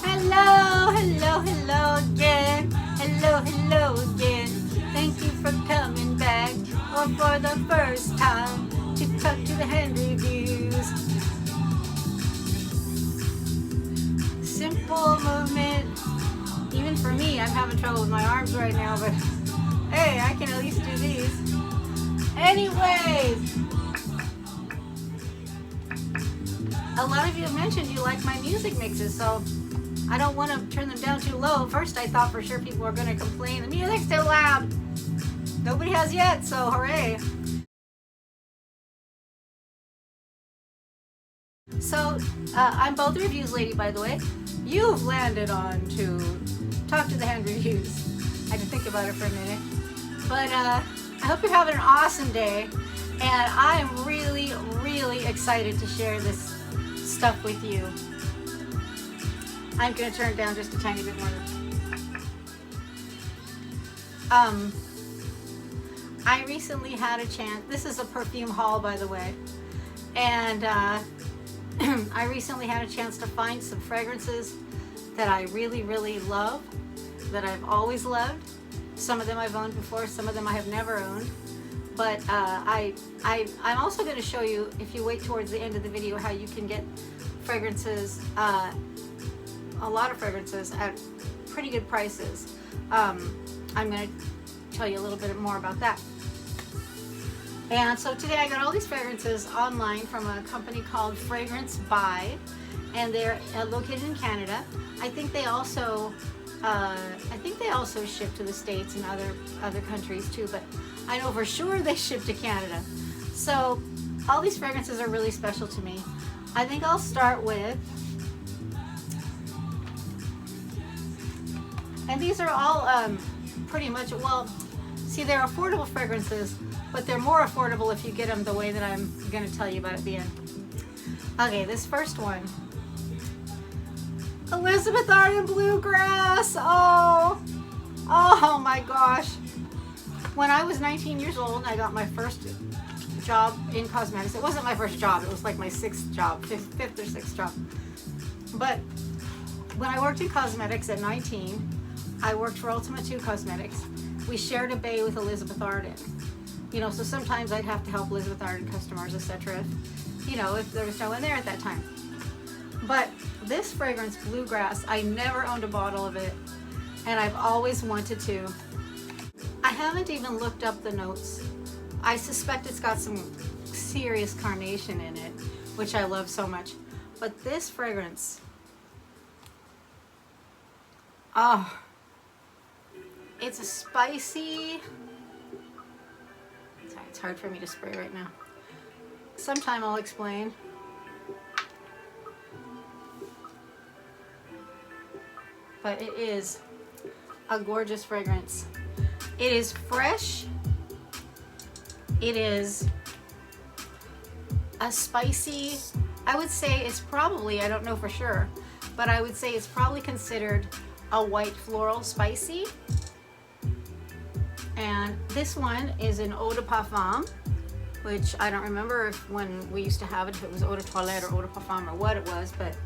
Hello, hello, hello again. Hello, hello again. Thank you for coming back, or for the first time, to talk to the hand reviews. Simple movement. Even for me, I'm having trouble with my arms right now, but hey, I can at least do these. Anyways, a lot of you have mentioned you like my music mixes, so I don't want to turn them down too low. First, I thought for sure people were going to complain the music's too loud. Nobody has yet, so hooray. So, I'm both reviews lady, by the way. You've landed on to talk to the hand reviews. I had to think about it for a minute. But I hope you're having an awesome day. And I'm really, really excited to share this stuff with you. I'm going to turn it down just a tiny bit more. I recently had a chance, this is a perfume haul, by the way, and I recently had a chance to find some fragrances that I really, really love, that I've always loved. Some of them I've owned before, some of them I have never owned. But I'm also going to show you, if you wait towards the end of the video, how you can get fragrances, a lot of fragrances at pretty good prices. I'm going to tell you a little bit more about that. And so today I got all these fragrances online from a company called FragranceBuy, and they're located in Canada. I think they also ship to the States and other countries too, but I know for sure they ship to Canada. So all these fragrances are really special to me. I think I'll start with, and these are all pretty much, well, see, they're affordable fragrances, but they're more affordable if you get them the way that I'm going to tell you about at the end. Okay, this first one, Elizabeth Arden Bluegrass. Oh my gosh. When I was 19 years old, I got my first job in cosmetics. It wasn't my first job, it was like my fifth or sixth job. But when I worked in cosmetics at 19, I worked for Ultima 2 Cosmetics. We shared a bay with Elizabeth Arden. You know, so sometimes I'd have to help Elizabeth Arden customers, etc. If there was no one there at that time. But this fragrance, Bluegrass, I never owned a bottle of it, and I've always wanted to. I haven't even looked up the notes. I suspect it's got some serious carnation in it, which I love so much. But this fragrance, it's a spicy, sorry, it's hard for me to spray right now. Sometime I'll explain. But it is a gorgeous fragrance. It is fresh. It is a spicy, I would say it's probably, I don't know for sure, but I would say it's probably considered a white floral spicy. And this one is an eau de parfum, which I don't remember if when we used to have it, if it was eau de toilette or eau de parfum or what it was, but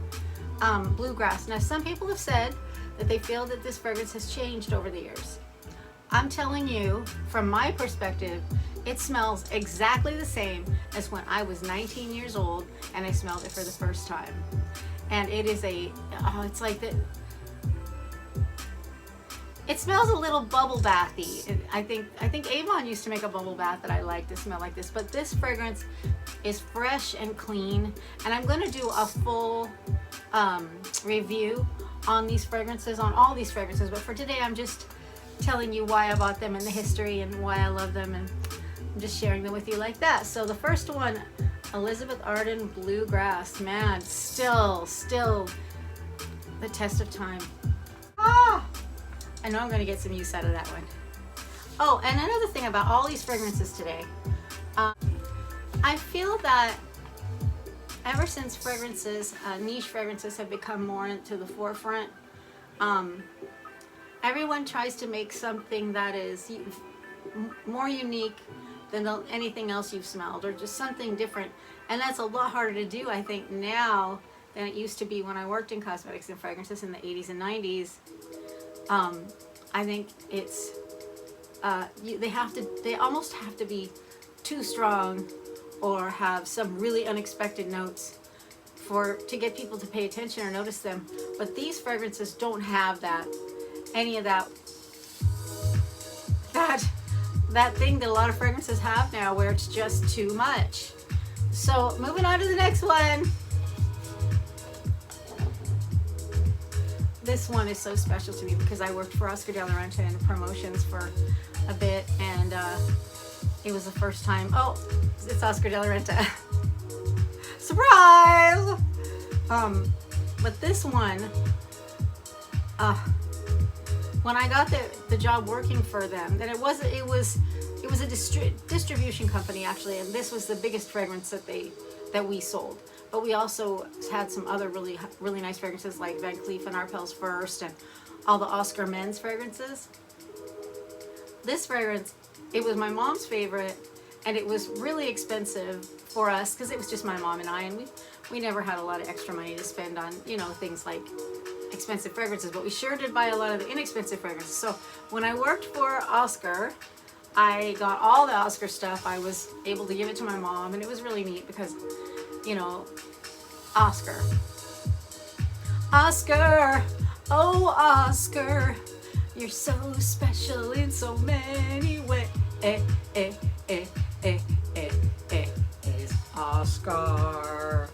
Bluegrass. Now, some people have said that they feel that this fragrance has changed over the years. I'm telling you, from my perspective, it smells exactly the same as when I was 19 years old and I smelled it for the first time. And it is it's like that. It smells a little bubble bathy. I think Avon used to make a bubble bath that I like to smell like this, but this fragrance is fresh and clean. And I'm going to do a full review on these fragrances, on all these fragrances, but for today I'm just telling you why I bought them and the history and why I love them, and I'm just sharing them with you like that. So the first one, Elizabeth Arden Bluegrass, man, still the test of time. I know I'm going to get some use out of that one. Oh, and another thing about all these fragrances today, I feel that ever since fragrances, niche fragrances have become more into the forefront, everyone tries to make something that is more unique than anything else you've smelled, or just something different. And that's a lot harder to do, I think, now than it used to be when I worked in cosmetics and fragrances in the 80s and 90s. I think it's they almost have to be too strong or have some really unexpected notes to get people to pay attention or notice them. But these fragrances don't have any of that thing that a lot of fragrances have now, where it's just too much. So moving on to the next one. This one is so special to me because I worked for Oscar de la Renta in promotions for a bit, and it was the first time. Oh, it's Oscar de la Renta. Surprise! But this one, when I got the job working for them, then it was a distribution company actually, and this was the biggest fragrance that we sold. But we also had some other really nice fragrances like Van Cleef and Arpels First and all the Oscar men's fragrances. This fragrance, it was my mom's favorite, and it was really expensive for us because it was just my mom and I, and we never had a lot of extra money to spend on, you know, things like expensive fragrances, but we sure did buy a lot of the inexpensive fragrances. So when I worked for Oscar, I got all the Oscar stuff. I was able to give it to my mom, and it was really neat because, you know, Oscar, oh Oscar, you're so special in so many ways. Oscar.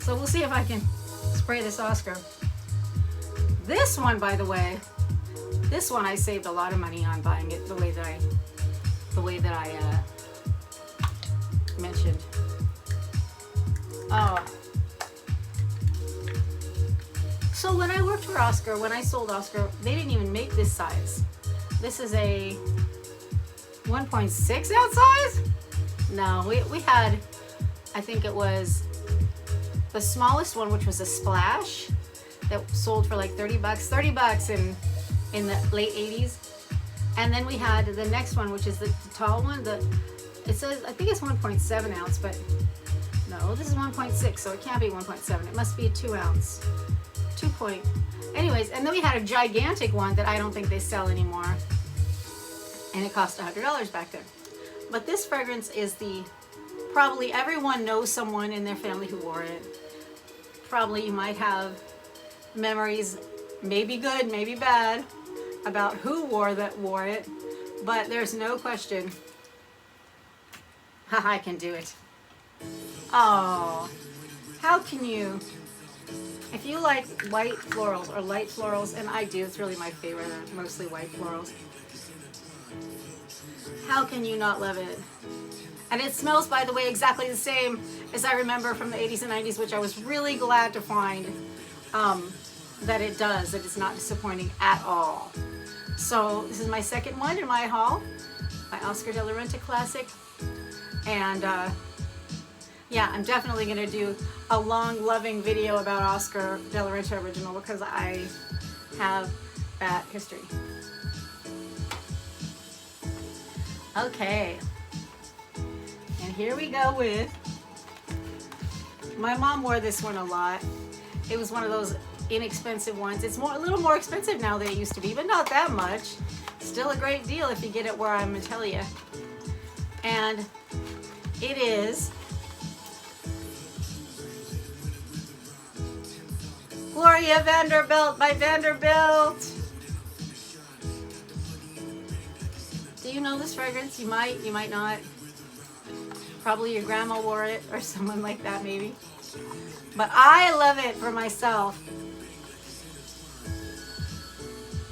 So we'll see if I can spray this Oscar. This one, by the way, this one I saved a lot of money on buying it the way that I mentioned. Oh. So when I worked for Oscar, when I sold Oscar, they didn't even make this size. This is a 1.6 ounce size? No, we had, I think it was the smallest one, which was a splash, that sold for like $30 in the late 80s. And then we had the next one, which is the tall one. It says, I think it's 1.7 ounce, but no, this is 1.6, so it can't be 1.7. It must be a 2 ounce. Anyways, and then we had a gigantic one that I don't think they sell anymore, and it cost $100 back then. But this fragrance is probably everyone knows someone in their family who wore it. Probably you might have memories, maybe good, maybe bad, about who wore it, but there's no question. I can do it. Oh, how can you? If you like white florals or light florals, and I do, it's really my favorite, mostly white florals. How can you not love it? And it smells, by the way, exactly the same as I remember from the 80s and 90s, which I was really glad to find that it does, that it's not disappointing at all. So this is my second one in my haul, my Oscar de la Renta classic. And yeah, I'm definitely going to do a long, loving video about Oscar de la Renta original because I have that history. Okay, and here we go with, my mom wore this one a lot. It was one of those inexpensive ones. It's a little more expensive now than it used to be, but not that much. Still a great deal if you get it where I'm going to tell you. And it is Gloria Vanderbilt by Vanderbilt. Do you know this fragrance? You might not. Probably your grandma wore it or someone like that maybe. But I love it for myself.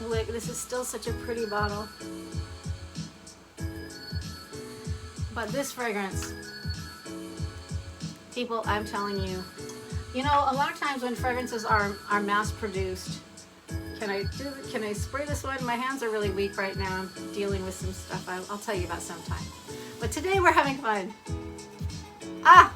Look, this is still such a pretty bottle. But this fragrance, people, I'm telling you, you know, a lot of times when fragrances are mass produced, can I spray this one? My hands are really weak right now. I'm dealing with some stuff I'll tell you about sometime. But today we're having fun. Ah!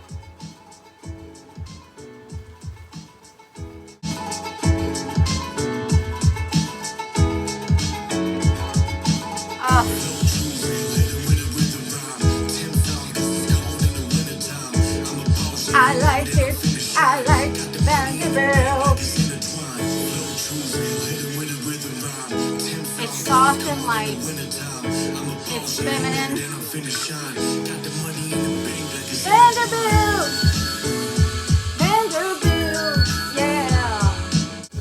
I like it. light. It's feminine. Vanderbilt! Vanderbilt! Yeah!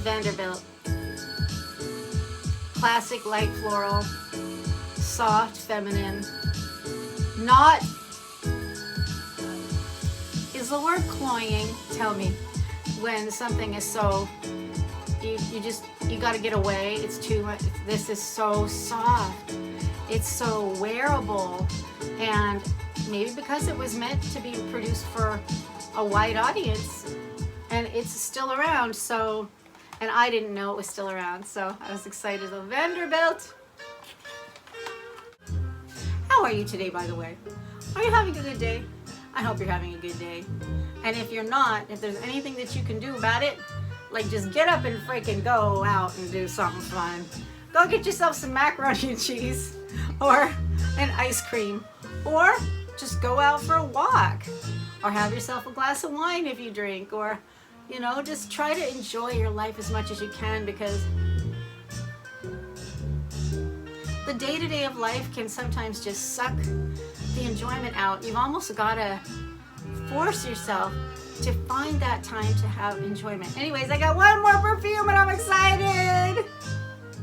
Vanderbilt. Classic light floral. Soft, feminine. Not... Is the word cloying? Tell me. When something is so... You gotta get away. It's too much. This is so soft. It's so wearable. And maybe because it was meant to be produced for a wide audience, and it's still around, so, and I didn't know it was still around, so I was excited. So Vanderbilt. How are you today, by the way? Are you having a good day? I hope you're having a good day. And if you're not, if there's anything that you can do about it, like just get up and freaking go out and do something fun. Go get yourself some macaroni and cheese or an ice cream, or just go out for a walk, or have yourself a glass of wine if you drink, or, you know, just try to enjoy your life as much as you can, because the day-to-day of life can sometimes just suck the enjoyment out. You've almost got to force yourself to find that time to have enjoyment. Anyways, I got one more perfume and I'm excited.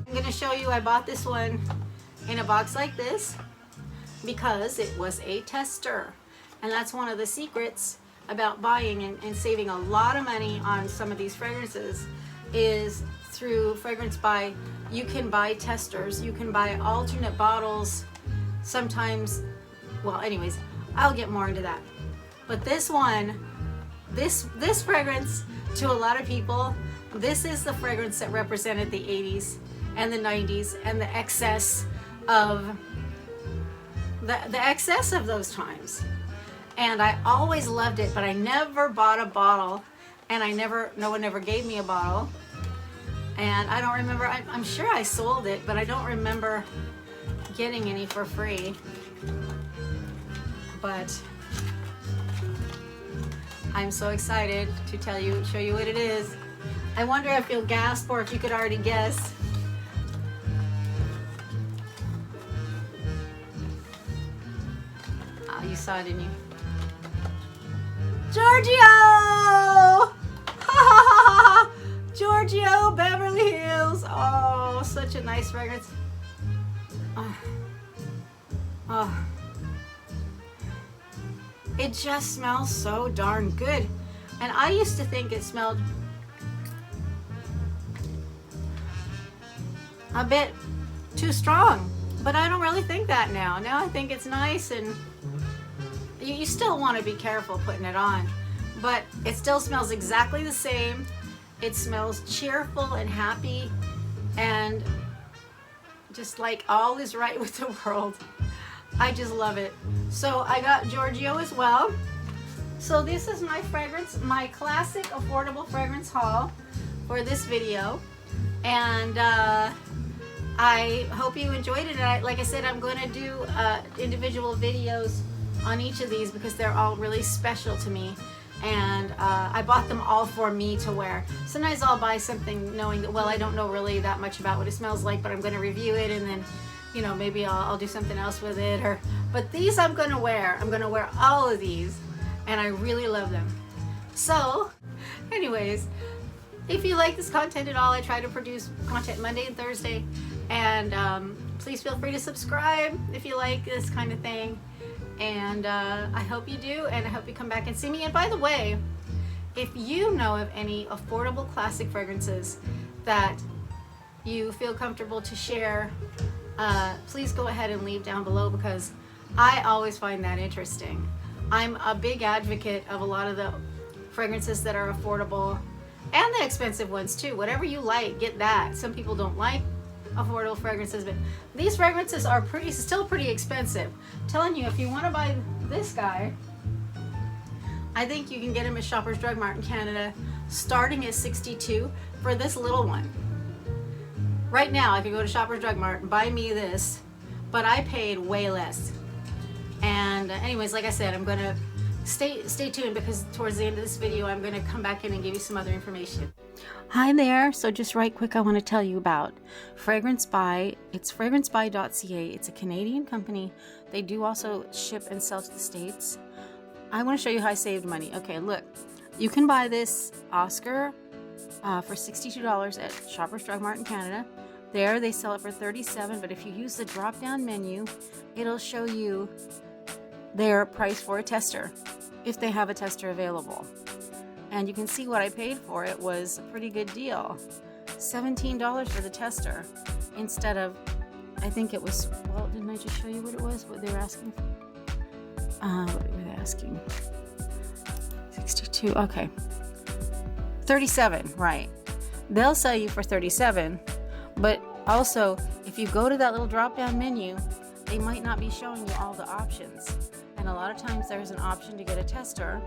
I'm gonna show you, I bought this one in a box like this because it was a tester. And that's one of the secrets about buying and saving a lot of money on some of these fragrances, is through Fragrance Buy. You can buy testers, you can buy alternate bottles sometimes. Well, anyways, I'll get more into that. But this one, this fragrance, to a lot of people, this is the fragrance that represented the 80s and the 90s and the excess of the excess of those times. And I always loved it, but I never bought a bottle, and no one ever gave me a bottle. And I don't remember, I'm sure I sold it, but I don't remember getting any for free. But I'm so excited to show you what it is. I wonder if you'll gasp or if you could already guess. Oh, you saw it, didn't you? Giorgio! Giorgio, Beverly Hills. Oh, such a nice fragrance. Oh. It just smells so darn good. And I used to think it smelled a bit too strong, but I don't really think that now. Now I think it's nice, and you still want to be careful putting it on, but it still smells exactly the same. It smells cheerful and happy, and just like all is right with the world. I just love it. So I got Giorgio as well. So this is my fragrance, my classic affordable fragrance haul for this video. And I hope you enjoyed it. Like I said, I'm going to do individual videos on each of these because they're all really special to me. And I bought them all for me to wear. Sometimes I'll buy something knowing that, well, I don't know really that much about what it smells like, but I'm going to review it, and then, you know, maybe I'll do something else with it. But these I'm going to wear. I'm going to wear all of these, and I really love them. So, anyways, if you like this content at all, I try to produce content Monday and Thursday. And please feel free to subscribe if you like this kind of thing. And I hope you do, and I hope you come back and see me. And by the way, if you know of any affordable classic fragrances that you feel comfortable to share, please go ahead and leave down below, because I always find that interesting. I'm a big advocate of a lot of the fragrances that are affordable, and the expensive ones too. Whatever you like, get that. Some people don't like affordable fragrances, but these fragrances are still pretty expensive. I'm telling you, if you want to buy this guy, I think you can get him at Shoppers Drug Mart in Canada starting at $62 for this little one. Right now I could go to Shoppers Drug Mart and buy me this, but I paid way less. And anyways, like I said, I'm gonna stay tuned, because towards the end of this video I'm going to come back in and give you some other information. Hi there. So just right quick, I want to tell you about Fragrance Buy. It's FragranceBuy.ca. It's a Canadian company. They do also ship and sell to the States. I want to show you how I saved money. Okay, look, you can buy this Oscar for $62 at Shoppers Drug Mart in Canada. There they sell it for $37, but if you use the drop down menu, it'll show you their price for a tester, if they have a tester available. And you can see what I paid for it was a pretty good deal. $17 for the tester instead of, I think it was, well, didn't I just show you what it was, what they were asking for? What were they asking? 62, okay. 37, right. They'll sell you for 37, but also if you go to that little drop down menu, they might not be showing you all the options. And a lot of times there's an option to get a tester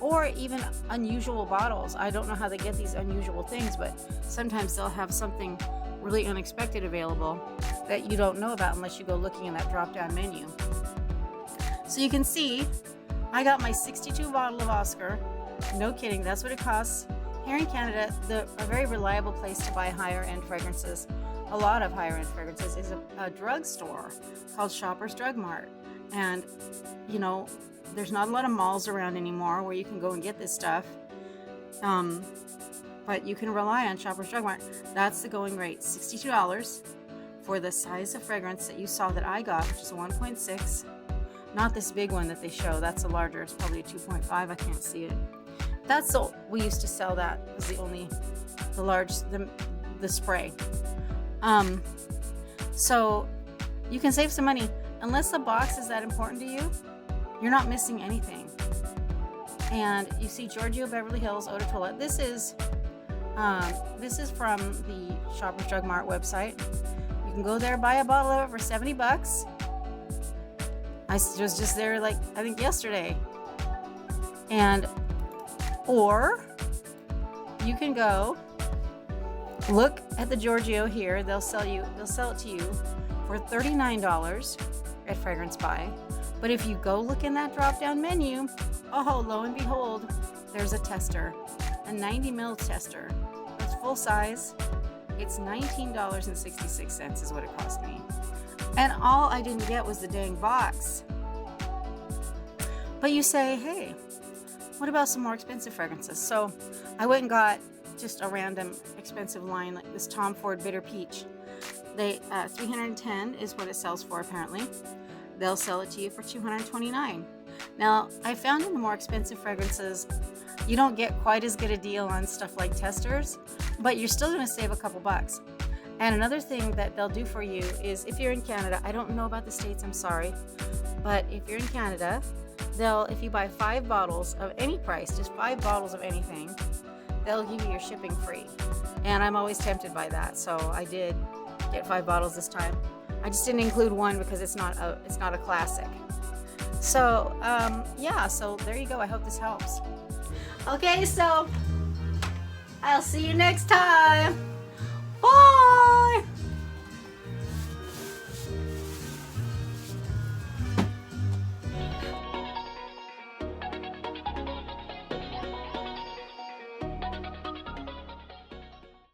or even unusual bottles. I don't know how they get these unusual things, but sometimes they'll have something really unexpected available that you don't know about unless you go looking in that drop down menu. So you can see I got my 62 bottle of Oscar. No kidding, that's what it costs. Here in Canada, a very reliable place to buy higher end fragrances, a lot of higher end fragrances, is a drugstore called Shoppers Drug Mart. And you know, there's not a lot of malls around anymore where you can go and get this stuff, but you can rely on Shoppers Drug Mart. That's the going rate, $62 for the size of fragrance that you saw that I got, which is a 1.6. Not this big one that they show, that's a larger, it's probably a 2.5, I can't see it. That's the, we used to sell that, was the large, the spray. So you can save some money. Unless the box is that important to you, you're not missing anything. And you see Giorgio Beverly Hills Eau de Toilette. This is from the Shoppers Drug Mart website. You can go there, buy a bottle of it for $70. I was just there, like, I think yesterday. And or you can go look at the Giorgio here. They'll sell it to you for $39 at Fragrance Buy. But if you go look in that drop down menu, oh, lo and behold, there's a tester, a 90 ml tester. It's full size. It's $19.66 is what it cost me. And all I didn't get was the dang box. But you say, hey, what about some more expensive fragrances? So I went and got just a random expensive line like this Tom Ford Bitter Peach. They $310 is what it sells for apparently. They'll sell it to you for $229. Now, I found in the more expensive fragrances, you don't get quite as good a deal on stuff like testers, but you're still going to save a couple bucks. And another thing that they'll do for you is, if you're in Canada, I don't know about the States, I'm sorry, but if you're in Canada, if you buy 5 bottles of any price, just 5 bottles of anything, they'll give you your shipping free. And I'm always tempted by that, so I did get 5 bottles this time. I just didn't include one because it's not a classic. So yeah, so there you go. I hope this helps. Okay, so I'll see you next time. Bye.